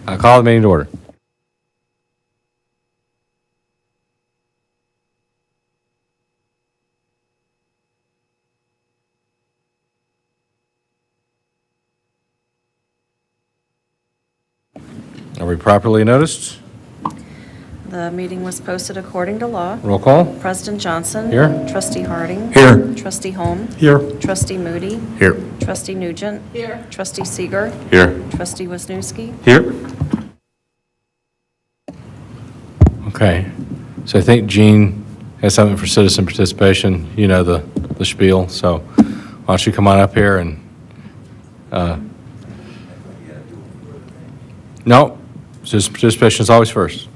I call the meeting to order. Are we properly noticed? The meeting was posted according to law. Roll call. President Johnson. Here. Trustee Harding. Here. Trustee Holm. Here. Trustee Moody. Here. Trustee Nugent. Here. Trustee Seeger. Here. Trustee Wisniewski. Here. Okay. So I think Gene has something for citizen participation. You know the spiel. So why don't you come on up here and, no, citizen participation is always first.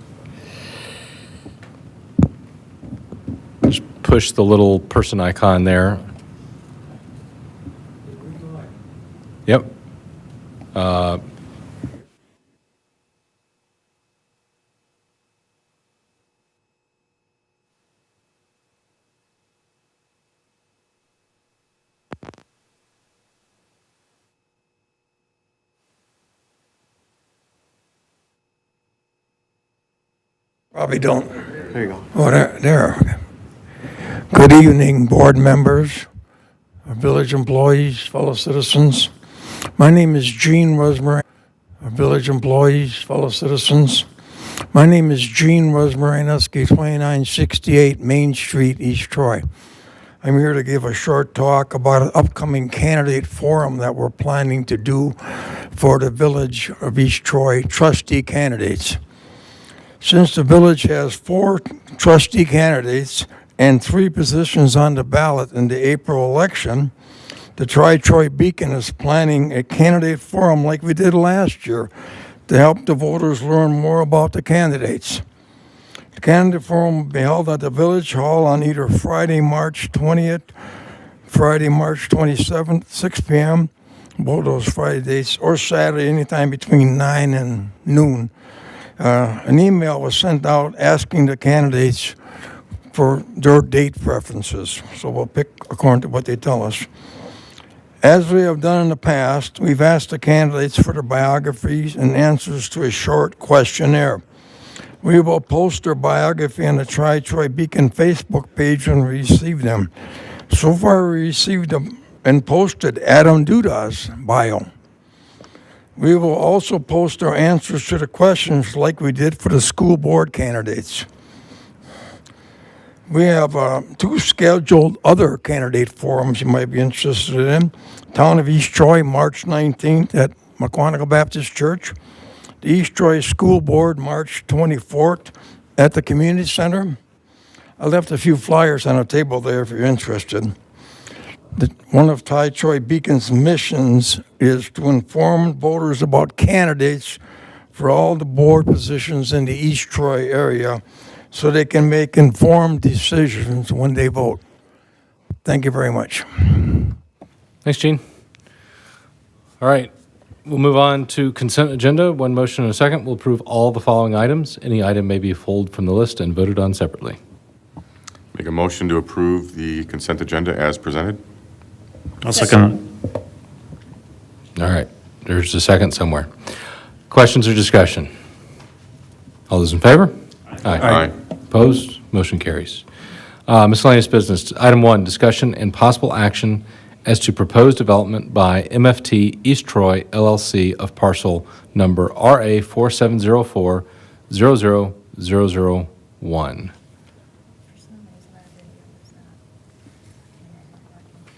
Just push the little person icon there. Yep. Probably don't. There you go. Oh, there. Good evening, board members, village employees, fellow citizens. My name is Gene Rosmarin. Village employees, fellow citizens. My name is Gene Rosmarineski, 2968 Main Street, East Troy. I'm here to give a short talk about an upcoming candidate forum that we're planning to do for the Village of East Troy trustee candidates. Since the village has 4 trustee candidates and 3 positions on the ballot in the April election, the Tri-Troy Beacon is planning a candidate forum like we did last year to help the voters learn more about the candidates. The candidate forum will be held at the Village Hall on either Friday, March 20th, Friday, March 27th, 6 p.m., both those Friday dates, or Saturday, anytime between 9 and noon. An email was sent out asking the candidates for their date preferences, so we'll pick according to what they tell us. As we have done in the past, we've asked the candidates for their biographies and answers to a short questionnaire. We will post their biography on the Tri-Troy Beacon Facebook page when we receive them. So far, we received and posted Adam Duda's bio. We will also post our answers to the questions like we did for the school board candidates. We have 2 scheduled other candidate forums you might be interested in. Town of East Troy, March 19th at McQuantico Baptist Church. The East Troy School Board, March 24th at the Community Center. I left a few flyers on a table there if you're interested. One of Tri-Troy Beacon's missions is to inform voters about candidates for all the board positions in the East Troy area so they can make informed decisions when they vote. Thank you very much. Thanks, Gene. All right. We'll move on to consent agenda. One motion and a second. We'll approve all the following items. Any item may be pulled from the list and voted on separately. Make a motion to approve the consent agenda as presented. I'll second. All right. There's a second somewhere. Questions or discussion? All those in favor? Aye. Opposed? Motion carries. Miscellaneous business. Item 1, discussion and possible action as to proposed development by MFT East Troy LLC of parcel number RA 4704-00001.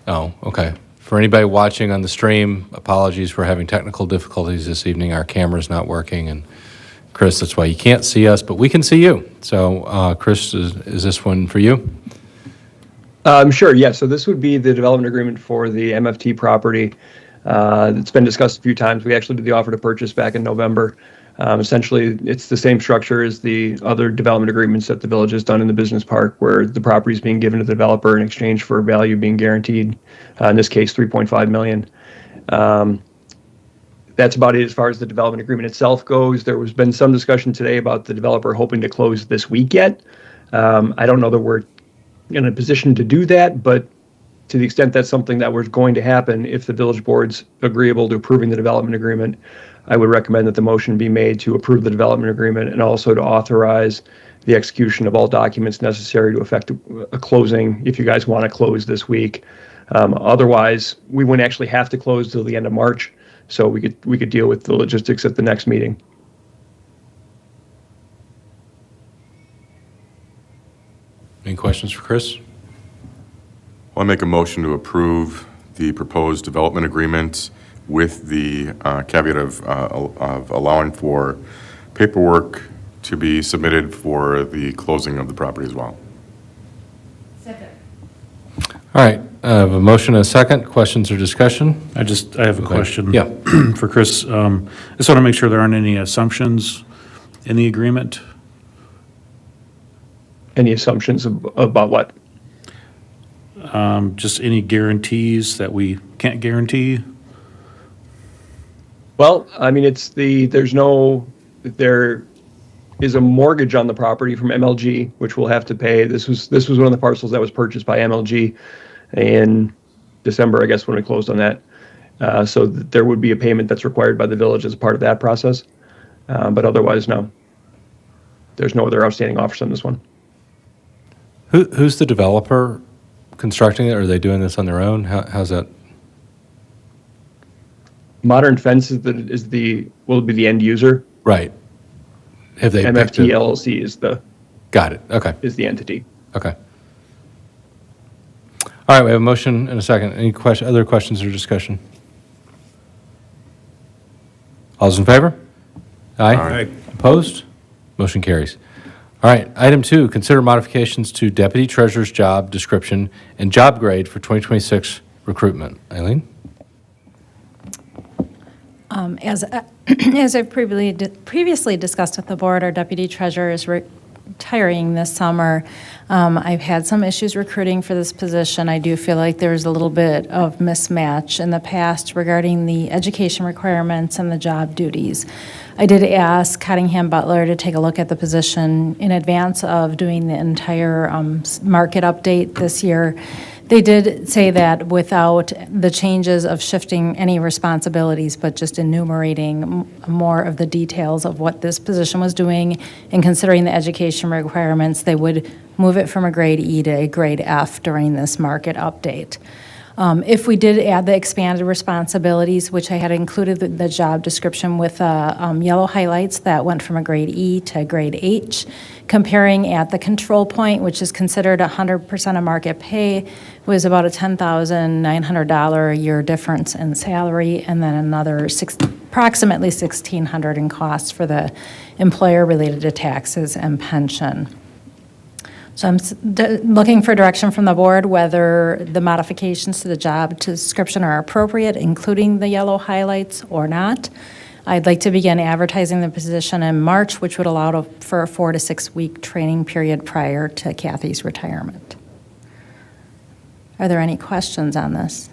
Oh, okay. For anybody watching on the stream, apologies for having technical difficulties this evening. Our camera's not working, and Chris, that's why you can't see us, but we can see you. So, Chris, is this one for you? Sure, yeah. So this would be the development agreement for the MFT property. It's been discussed a few times. We actually did the offer to purchase back in November. Essentially, it's the same structure as the other development agreements that the village has done in the business park, where the property is being given to the developer in exchange for value being guaranteed, in this case, $3.5 million. That's about it as far as the development agreement itself goes. There has been some discussion today about the developer hoping to close this week yet. I don't know that we're in a position to do that, but to the extent that's something that was going to happen, if the village board's agreeable to approving the development agreement, I would recommend that the motion be made to approve the development agreement and also to authorize the execution of all documents necessary to effect a closing if you guys want to close this week. Otherwise, we wouldn't actually have to close till the end of March, so we could deal with the logistics at the next meeting. Any questions for Chris? I'll make a motion to approve the proposed development agreement with the caveat of allowing for paperwork to be submitted for the closing of the property as well. All right, I have a motion and a second. Questions or discussion? I have a question. Yeah. For Chris. I just want to make sure there aren't any assumptions in the agreement. Any assumptions about what? Just any guarantees that we can't guarantee? Well, I mean, there is a mortgage on the property from MLG, which we'll have to pay. This was one of the parcels that was purchased by MLG in December, I guess, when we closed on that. So there would be a payment that's required by the village as a part of that process. But otherwise, no. There's no other outstanding offers on this one. Who's the developer constructing it? Are they doing this on their own? How's that? Modern Fence will be the end user. Right. Have they picked MFT it? LLC Got it. Okay. is the entity. Okay. All right, we have a motion and a second. Any other questions or discussion? All those in favor? Aye. Opposed? Motion carries. All right, item 2, consider modifications to deputy treasurer's job description and job grade for 2026 recruitment. Eileen? As I've previously discussed with the board, our deputy treasurer is retiring this summer. I've had some issues recruiting for this position. I do feel like there's a little bit of mismatch in the past regarding the education requirements and the job duties. I did ask Cottingham Butler to take a look at the position in advance of doing the entire market update this year. They did say that without the changes of shifting any responsibilities, but just enumerating more of the details of what this position was doing and considering the education requirements, they would move it from a grade E to a grade F during this market update. If we did add the expanded responsibilities, which I had included the job description with yellow highlights that went from a grade E to a grade H, comparing at the control point, which is considered 100% of market pay, was about a $10,900 a year difference in salary, and then another approximately $1,600 in costs for the employer related to taxes and pension. So I'm looking for direction from the board whether the modifications to the job description are appropriate, including the yellow highlights or not. I'd like to begin advertising the position in March, which would allow for a 4 to 6 week training period prior to Kathy's retirement. Are there any questions on this?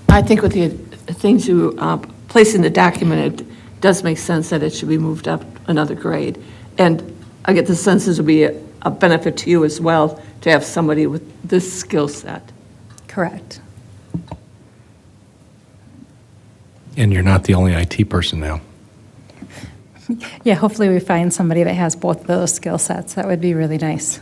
I think with the things you place in the document, it does make sense that it should be moved up another grade. And I get the sense this will be a benefit to you as well to have somebody with this skill set. Correct. And you're not the only IT person now. Yeah, hopefully we find somebody that has both of those skill sets. That would be really nice.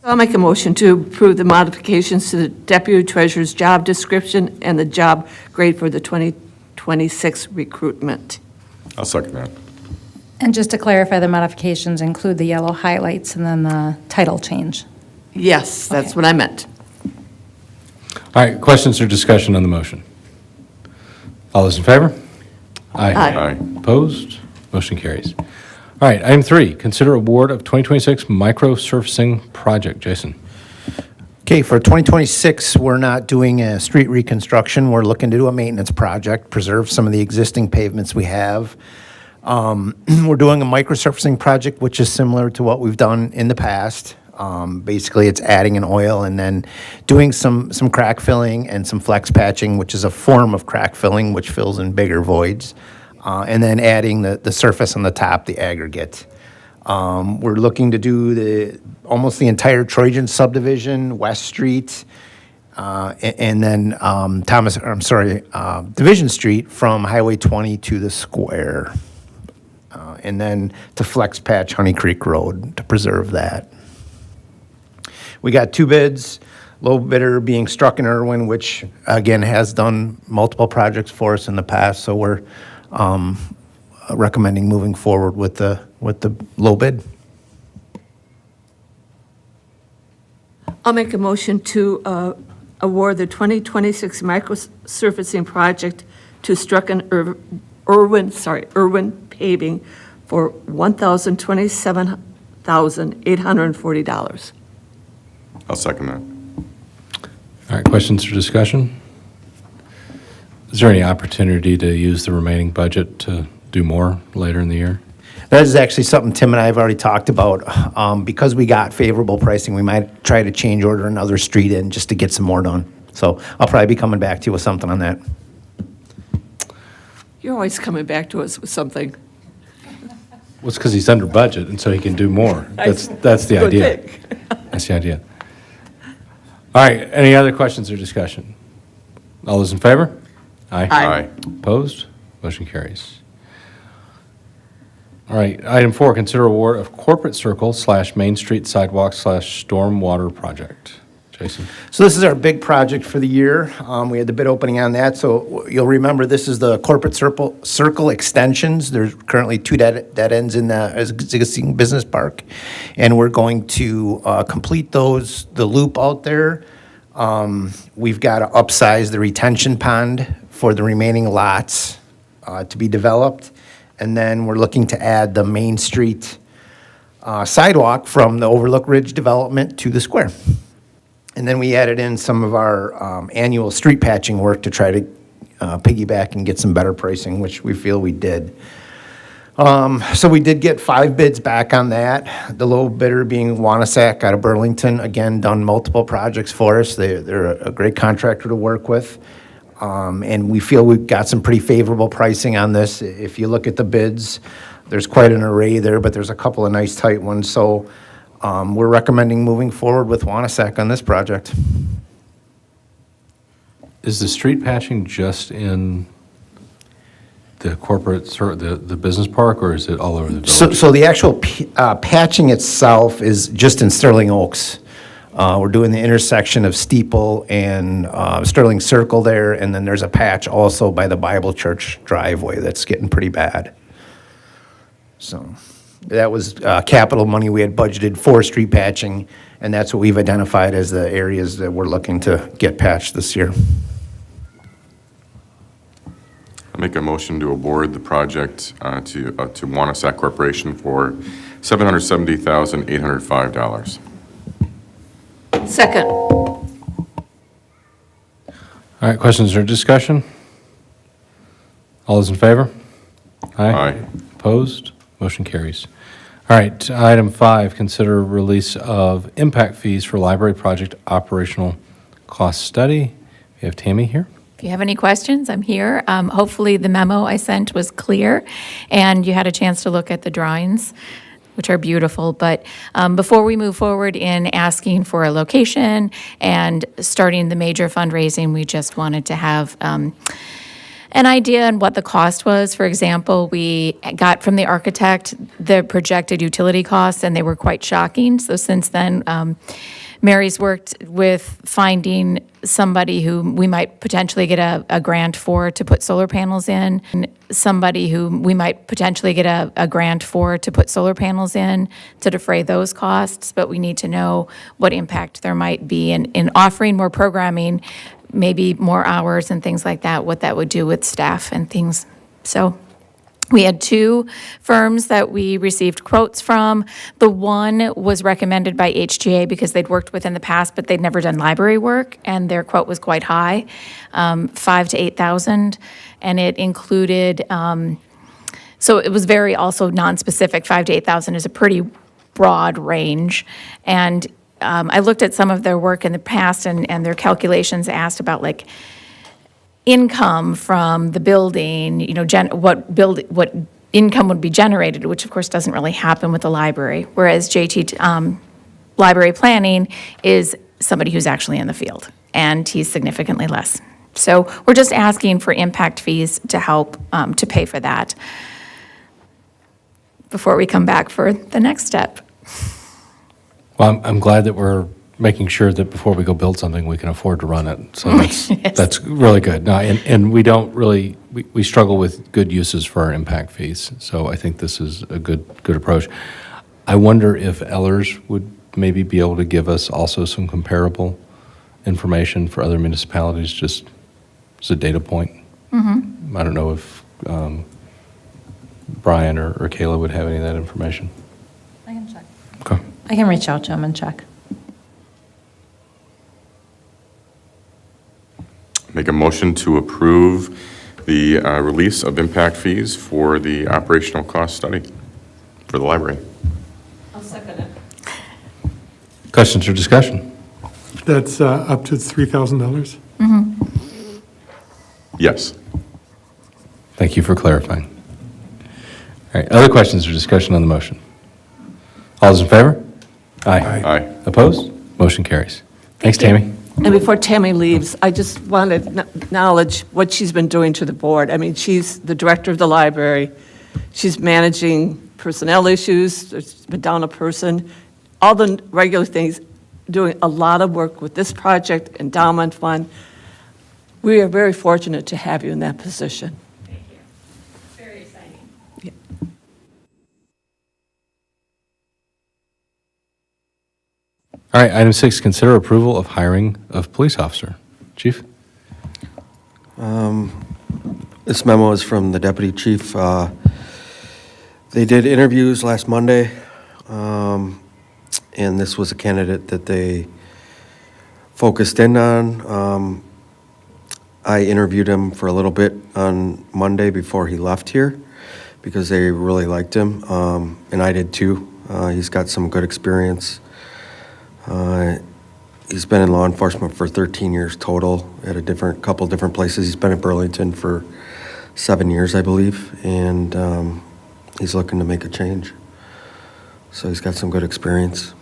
I'll make a motion to approve the modifications to the deputy treasurer's job description and the job grade for the 2026 recruitment. I'll second that. And just to clarify, the modifications include the yellow highlights and then the title change. Yes, that's Okay. what I meant. All right, questions or discussion on the motion? All those in favor? Aye. Aye. Opposed? Motion carries. All right, item 3, consider award of 2026 microsurfacing project. Jason? Okay, for 2026, we're not doing a street reconstruction. We're looking to do a maintenance project, preserve some of the existing pavements we have. We're doing a microsurfacing project, which is similar to what we've done in the past. Basically, it's adding an oil and then doing some crack filling and some flex patching, which is a form of crack filling, which fills in bigger voids. And then adding the surface on the top, the aggregate. We're looking to do almost the entire Trojan subdivision, West Street, and then Division Street from Highway 20 to the square. And then to flex patch Honey Creek Road to preserve that. We got 2 bids, low bidder being Struck and Irwin, which again has done multiple projects for us in the past, so we're recommending moving forward with the low bid. I'll make a motion to award the 2026 microsurfacing project to Struck and Irwin Paving for $1,027,840. I'll second that. All right, questions or discussion? Is there any opportunity to use the remaining budget to do more later in the year? That is actually something Tim and I have already talked about. Because we got favorable pricing, we might try to change order another street in just to get some more done. So I'll probably be coming back to you with something on that. You're always coming back to us with something. Well, it's because he's under budget, and so he can do more. That's the Good idea. pick. That's the idea. All right, any other questions or discussion? All those in favor? Aye. Opposed? Motion carries. All right, item 4, consider award of corporate circle / Main Street sidewalk / stormwater project. Jason? So this is our big project for the year. We had the bid opening on that, so you'll remember this is the corporate circle extensions. There's currently 2 dead ends in the existing business park, and we're going to complete those, the loop out there. We've got to upsize the retention pond for the remaining lots to be developed, and then we're looking to add the Main Street sidewalk from the Overlook Ridge development to the square. And then we added in some of our annual street patching work to try to piggyback and get some better pricing, which we feel we did. So we did get 5 bids back on that. The low bidder being Wanasak out of Burlington, again, done multiple projects for us. They're a great contractor to work with. And we feel we've got some pretty favorable pricing on this. If you look at the bids, there's quite an array there, but there's a couple of nice tight ones. So we're recommending moving forward with Wanasak on this project. Is the street patching just in the corporate, the business park, or is it all over the village? So the actual patching itself is just in Sterling Oaks. We're doing the intersection of Steeple and Sterling Circle there, and then there's a patch also by the Bible Church driveway that's getting pretty bad. So that was capital money we had budgeted for street patching, and that's what we've identified as the areas that we're looking to get patched this year. I make a motion to award the project to Wanasak Corporation for $770,805. Second. All right, questions or discussion? All those in favor? Aye. Opposed? Motion carries. All right, item 5, consider release of impact fees for library project operational cost study. We have Tammy here. If you have any questions, I'm here. Hopefully, the memo I sent was clear, and you had a chance to look at the drawings, which are beautiful. But before we move forward in asking for a location and starting the major fundraising, we just wanted to have an idea on what the cost was. For example, we got from the architect the projected utility costs, and they were quite shocking. So since then, Mary's worked with finding somebody who we might potentially get a grant for to put solar panels in, and somebody who we might potentially get a grant for to put solar panels in to defray those costs. But we need to know what impact there might be in offering more programming, maybe more hours and things like that, what that would do with staff and things. So we had 2 firms that we received quotes from. The one was recommended by HGA because they'd worked with in the past, but they'd never done library work, and their quote was quite high, $5,000 to $8,000, and it included. So it was very also non-specific. $5,000 to $8,000 is a pretty broad range, and I looked at some of their work in the past, and their calculations asked about like income from the building, what income would be generated, which of course doesn't really happen with the library, whereas JT Library Planning is somebody who's actually in the field, and he's significantly less. So we're just asking for impact fees to help to pay for that before we come back for the next step. Well, I'm glad that we're making sure that before we go build something, we can afford to run it. So that's really good. No, and we don't really, we struggle with good uses for our impact fees. So I think this is a good approach. I wonder if Ellers would maybe be able to give us also some comparable information for other municipalities, just as a data point. I don't know if Brian or Kayla would have any of that information. I can check. Okay. I can reach out to him and check. Make a motion to approve the release of impact fees for the operational cost study for the library. I'll second it. Questions or discussion? That's up to $3,000? Yes. Thank you for clarifying. All right, other questions or discussion on the motion? All those in favor? Aye. Opposed? Motion carries. Thanks, Tammy. And before Tammy leaves, I just want to acknowledge what she's been doing to the board. I mean, she's the director of the library. She's managing personnel issues. She's been down a person. All the regular things, doing a lot of work with this project, endowment fund. We are very fortunate to have you in that position. Thank you. Very exciting. All right, item 6, consider approval of hiring of police officer. Chief? This memo is from the deputy chief. They did interviews last Monday, and this was a candidate that they focused in on. I interviewed him for a little bit on Monday before he left here because they really liked him, and I did too. He's got some good experience. He's been in law enforcement for 13 years total at a couple different places. He's been in Burlington for 7 years, I believe, and he's looking to make a change. So he's got some good experience.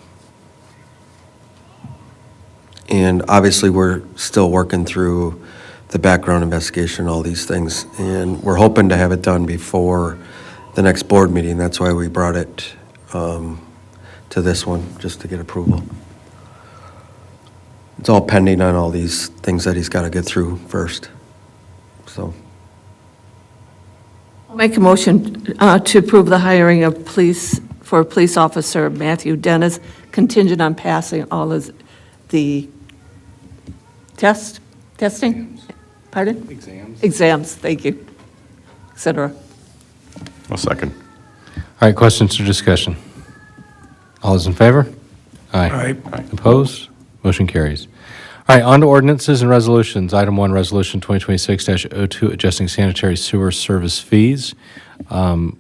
And obviously, we're still working through the background investigation, all these things, and we're hoping to have it done before the next board meeting. That's why we brought it to this one, just to get approval. It's all pending on all these things that he's got to get through first. So, I'll make a motion to approve the hiring of police officer Matthew Dennis, contingent on passing all of the testing? Pardon? Exams, thank you, et cetera. I'll second. All right, questions or discussion? All those in favor? Aye. Opposed? Motion carries. All right, on to ordinances and resolutions. Item 1, Resolution 2026-02, adjusting sanitary sewer service fees. Our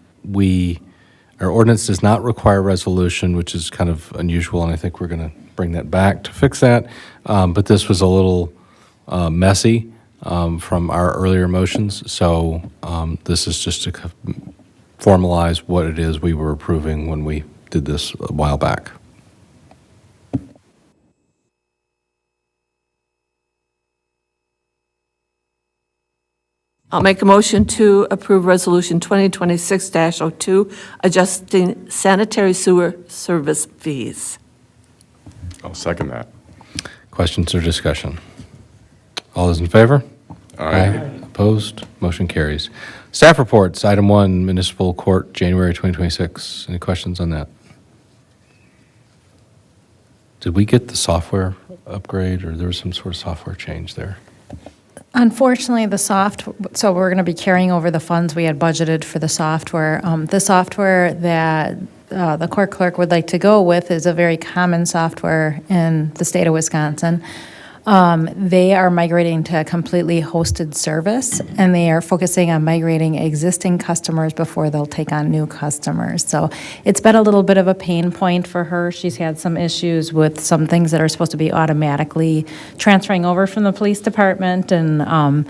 ordinance does not require resolution, which is kind of unusual, and I think we're going to bring that back to fix that. But this was a little messy from our earlier motions, so this is just to formalize what it is we were approving when we did this a while back. I'll make a motion to approve Resolution 2026-02, adjusting sanitary sewer service fees. I'll second that. Questions or discussion? All those in favor? Aye. Opposed? Motion carries. Staff reports, item 1, municipal court, January 2026. Any questions on that? Did we get the software upgrade, or there was some sort of software change there? Unfortunately, so we're going to be carrying over the funds we had budgeted for the software. The software that the court clerk would like to go with is a very common software in the state of Wisconsin. They are migrating to a completely hosted service, and they are focusing on migrating existing customers before they'll take on new customers. So it's been a little bit of a pain point for her. She's had some issues with some things that are supposed to be automatically transferring over from the police department, and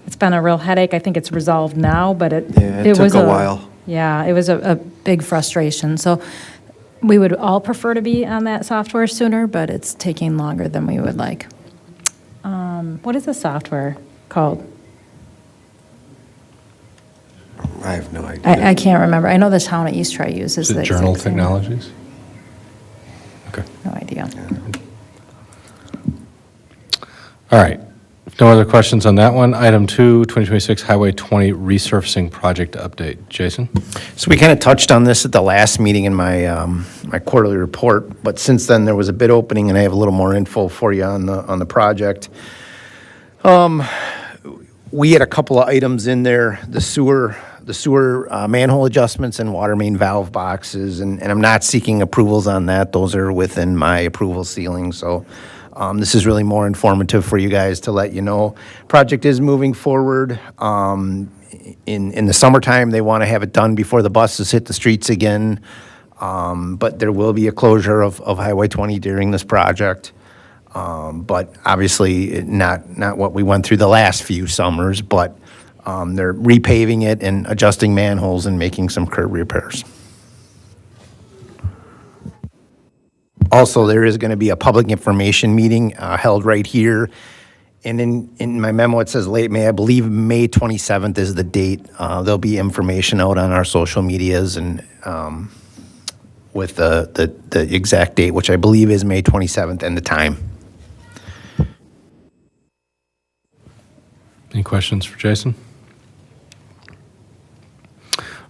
it's been a real headache. I think it's resolved now, but it was took a while. Yeah, it was a big frustration. So we would all prefer to be on that software sooner, but it's taking longer than we would like. What is the software called? I have no idea. I can't remember. I know the town of East Troy uses Is the it Journal exact same. Technologies? Okay. No idea. All right. If no other questions on that one, item 2, 2026 Highway 20 resurfacing project update. Jason? So we kind of touched on this at the last meeting in my my quarterly report, but since then there was a bid opening, and I have a little more info for you on the project. We had a couple of items in there: the sewer manhole adjustments and water main valve boxes, and I'm not seeking approvals on that. Those are within my approval ceiling. So this is really more informative for you guys to let you know. Project is moving forward. In the summertime, they want to have it done before the buses hit the streets again. But there will be a closure of Highway 20 during this project. But obviously not what we went through the last few summers, but they're repaving it and adjusting manholes and making some curb repairs. Also, there is going to be a public information meeting held right here. And in my memo, it says late May. I believe May 27th is the date. There'll be information out on our social medias and with the exact date, which I believe is May 27th, and the time. Any questions for Jason?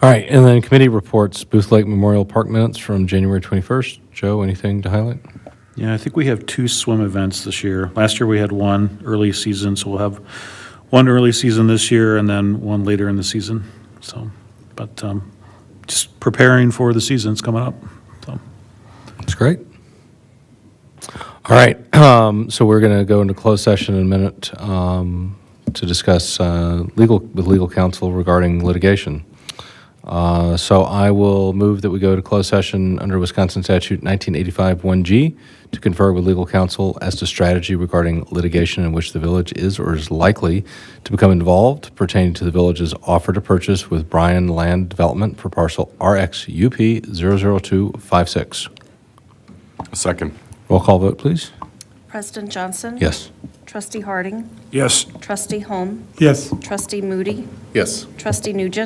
All right, and then committee reports, Booth Lake Memorial Park minutes from January 21st. Joe, anything to highlight? Yeah, I think we have 2 swim events this year. Last year, we had one early season, so we'll have one early season this year and then one later in the season. So, but just preparing for the seasons coming up. So. That's great. All right, so we're going to go into closed session in a minute to discuss with legal counsel regarding litigation. So I will move that we go to closed session under Wisconsin Statute 1985 1G to confer with legal counsel as to strategy regarding litigation in which the village is or is likely to become involved pertaining to the village's offer to purchase with Bryan Land Development for parcel RXUP 00256. Second. Roll call vote, please. President Johnson? Yes. Trustee Harding? Yes. Trustee Holm? Yes. Trustee Moody? Yes. Trustee Nugent?